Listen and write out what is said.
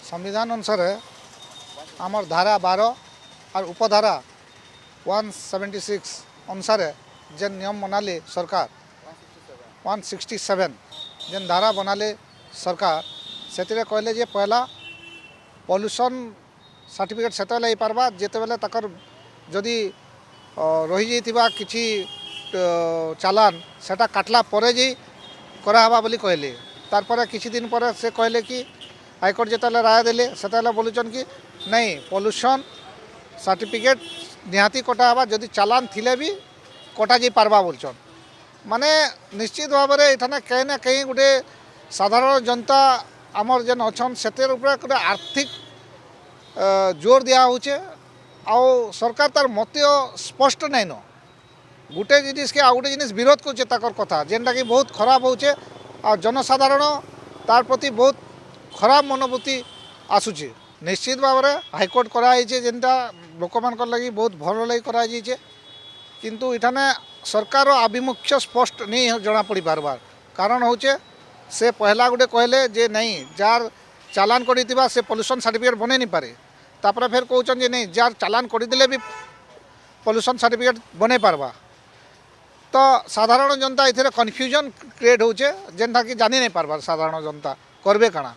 संविधान अनुसार आमर धारा 12 और उपधारा 176 अनुसार जेन नियम बनाले सरकार 167 जेन धारा बनाले सरकार से कहले जे पहला पॉल्यूशन सर्टिफिकेट से पार्बा जिते बेले तकर जदि रही जाइथिबा किछि चालान सेटा काटला परे जी कराहबा बोली कहले तारपर किछि दिन पर से कहले कि हाईकोर्ट जिते राय देले सेते बोलुचन कि नहीं पॉल्यूशन सर्टिफिकेट निहाती कटा जदि चालान थिले भी कटा जी पार्बा बोलचन माने निश्चित भाव में एठाने कहीं ना कहीं गोटे साधारण जनता आमर जेन अच्छन से गोटे आर्थिक जोर दिया होचे आउ सरकार तार मत स्पष्ट नहीं न गोटे जिनिस के गोटे जिनिस विरोध करछे ताकर कथा जेनटा कि बहुत खराब होचे आ जनसाधारण तार प्रति बहुत खराब मनोभूति आसुचे निश्चित भाव में हाईकोर्ट कराई जेनटा लोक मान लगी बहुत भल लगी कराई किंतु इठाने सरकार आभिमुख्य स्पष्ट नहीं जना पड़ी पारबार कारण होचे से पहला गोटे कहले जे नहीं जार चालान करिथिबा से पॉल्यूशन सर्टिफिकेट बने नहीं पारे तापर फिर कहउछन जे नहीं जार चालान करदेले भी पॉल्यूशन सर्टिफिकेट बने पारबा तो साधारण जनता इथे कन्फ्यूजन क्रिएट होचे जेनटा कि जानी नहीं पारबार साधारण जनता करबे काना।